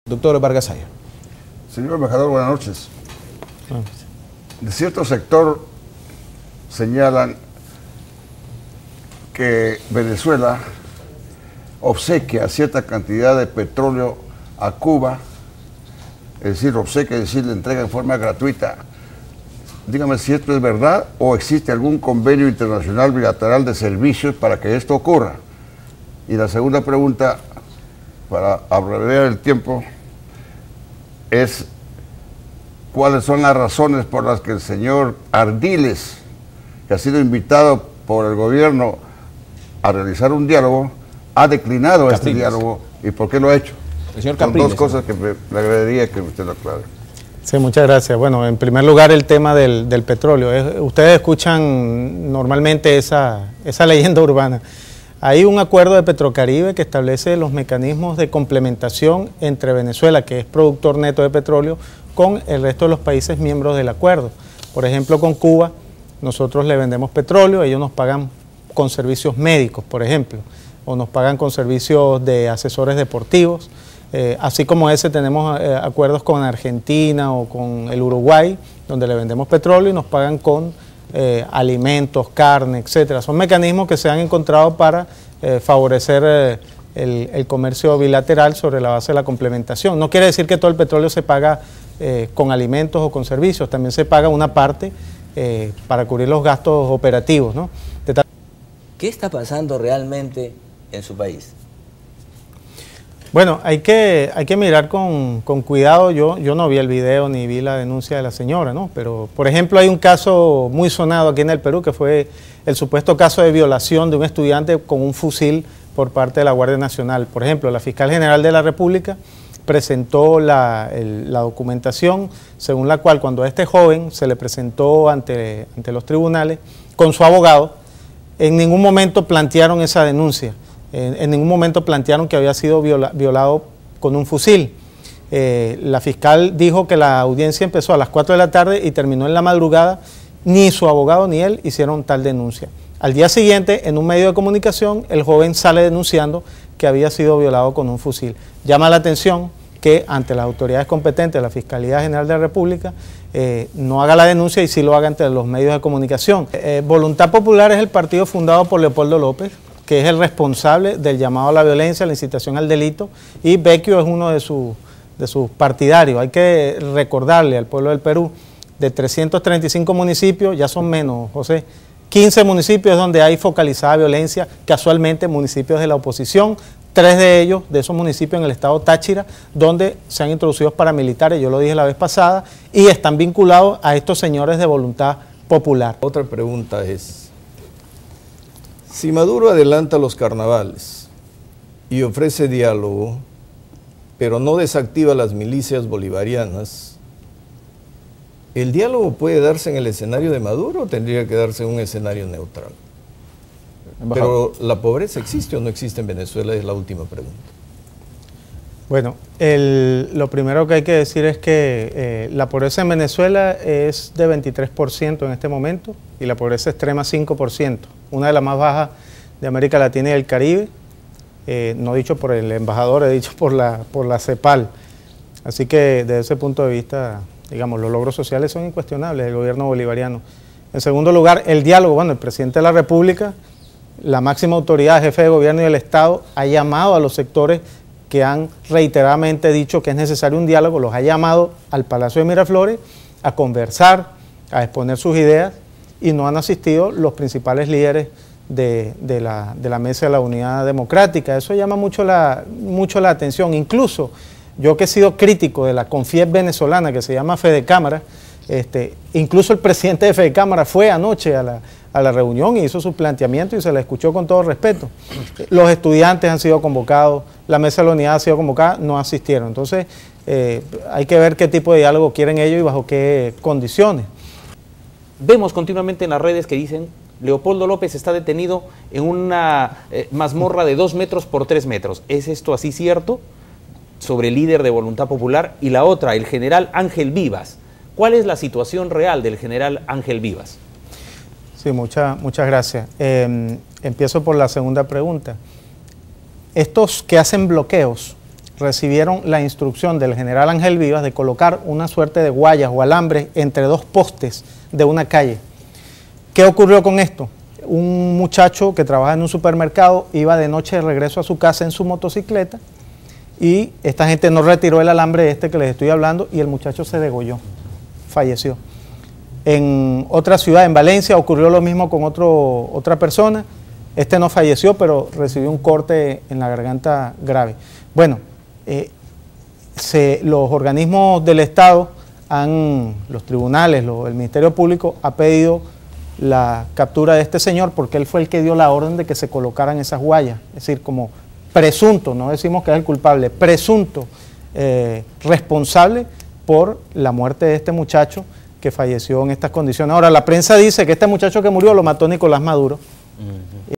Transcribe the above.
Doctor Vargas Saya. Señor embajador, buenas noches. De cierto sector señalan que Venezuela obsequia cierta cantidad de petróleo a Cuba, es decir, obsequia, es decir, le entrega en forma gratuita. Dígame si esto es verdad o existe algún convenio internacional bilateral de servicios para que esto ocurra. Y la segunda pregunta, para abreviar el tiempo, es cuáles son las razones por las que el señor Ardiles, que ha sido invitado por el gobierno a realizar un diálogo, ha declinado este diálogo y por qué lo ha hecho. El señor Son Capriles, dos cosas que le agradaría que usted lo aclare. Sí, muchas gracias. Bueno, en primer lugar el tema del petróleo. Ustedes escuchan normalmente esa leyenda urbana. Hay un acuerdo de Petrocaribe que establece los mecanismos de complementación entre Venezuela, que es productor neto de petróleo, con el resto de los países miembros del acuerdo. Por ejemplo, con Cuba, nosotros le vendemos petróleo, ellos nos pagan con servicios médicos, por ejemplo, o nos pagan con servicios de asesores deportivos. Así como ese, tenemos acuerdos con Argentina o con el Uruguay, donde le vendemos petróleo y nos pagan con alimentos, carne, etcétera. Son mecanismos que se han encontrado para favorecer el comercio bilateral sobre la base de la complementación. No quiere decir que todo el petróleo se paga con alimentos o con servicios, también se paga una parte para cubrir los gastos operativos, ¿no? ¿Qué está pasando realmente en su país? Bueno, hay que mirar con cuidado. Yo no vi el video ni vi la denuncia de la señora, ¿no? Pero, por ejemplo, hay un caso muy sonado aquí en el Perú, que fue el supuesto caso de violación de un estudiante con un fusil por parte de la Guardia Nacional. Por ejemplo, la Fiscal General de la República presentó la documentación según la cual, cuando a este joven se le presentó ante los tribunales con su abogado, en ningún momento plantearon esa denuncia. En ningún momento plantearon que había sido violado con un fusil. La fiscal dijo que la audiencia empezó a las 4 de la tarde y terminó en la madrugada. Ni su abogado ni él hicieron tal denuncia. Al día siguiente, en un medio de comunicación, el joven sale denunciando que había sido violado con un fusil. Llama la atención que ante las autoridades competentes de la Fiscalía General de la República no haga la denuncia y sí lo haga ante los medios de comunicación. Voluntad Popular es el partido fundado por Leopoldo López, que es el responsable del llamado a la violencia, la incitación al delito, y Vecchio es uno de sus partidarios. Hay que recordarle al pueblo del Perú, de 335 municipios, ya son menos, José, 15 municipios donde hay focalizada violencia, casualmente municipios de la oposición, 3 de ellos, de esos municipios en el estado Táchira, donde se han introducido paramilitares, yo lo dije la vez pasada, y están vinculados a estos señores de Voluntad Popular. Otra pregunta es, si Maduro adelanta los carnavales y ofrece diálogo, pero no desactiva las milicias bolivarianas, ¿el diálogo puede darse en el escenario de Maduro o tendría que darse en un escenario neutral? Pero ¿la pobreza existe o no existe en Venezuela? Es la última pregunta. Bueno, lo primero que hay que decir es que la pobreza en Venezuela es de 23% en este momento y la pobreza extrema 5%, una de las más bajas de América Latina y el Caribe, no dicho por el embajador, he dicho por la CEPAL. Así que desde ese punto de vista, digamos, los logros sociales son incuestionables del gobierno bolivariano. En segundo lugar, el diálogo. Bueno, el presidente de la República, la máxima autoridad, jefe de gobierno y del Estado, ha llamado a los sectores que han reiteradamente dicho que es necesario un diálogo, los ha llamado al Palacio de Miraflores a conversar, a exponer sus ideas, y no han asistido los principales líderes de la Mesa de la Unidad Democrática. Eso llama mucho la atención. Incluso yo, que he sido crítico de la CONFIEP venezolana, que se llama Fedecámara, incluso el presidente de Fedecámara fue anoche a la reunión y hizo su planteamiento y se le escuchó con todo respeto. Los estudiantes han sido convocados, la Mesa de la Unidad ha sido convocada, no asistieron. Entonces, hay que ver qué tipo de diálogo quieren ellos y bajo qué condiciones. Vemos continuamente en las redes que dicen Leopoldo López está detenido en una mazmorra de 2 metros por 3 metros. ¿Es esto así cierto? Sobre el líder de Voluntad Popular. Y la otra, el general Ángel Vivas. ¿Cuál es la situación real del general Ángel Vivas? Sí, muchas gracias. Empiezo por la segunda pregunta. Estos que hacen bloqueos recibieron la instrucción del general Ángel Vivas de colocar una suerte de guayas o alambres entre dos postes de una calle. ¿Qué ocurrió con esto? Un muchacho que trabaja en un supermercado iba de noche de regreso a su casa en su motocicleta y esta gente no retiró el alambre este que les estoy hablando y el muchacho se degolló, falleció. En otra ciudad, en Valencia, ocurrió lo mismo con otra persona. Este no falleció, pero recibió un corte en la garganta grave. Bueno, los organismos del Estado, los tribunales, el Ministerio Público ha pedido la captura de este señor porque él fue el que dio la orden de que se colocaran esas guayas. Es decir, como presunto, no decimos que es el culpable, presunto responsable por la muerte de este muchacho que falleció en estas condiciones. Ahora, la prensa dice que este muchacho que murió lo mató Nicolás Maduro.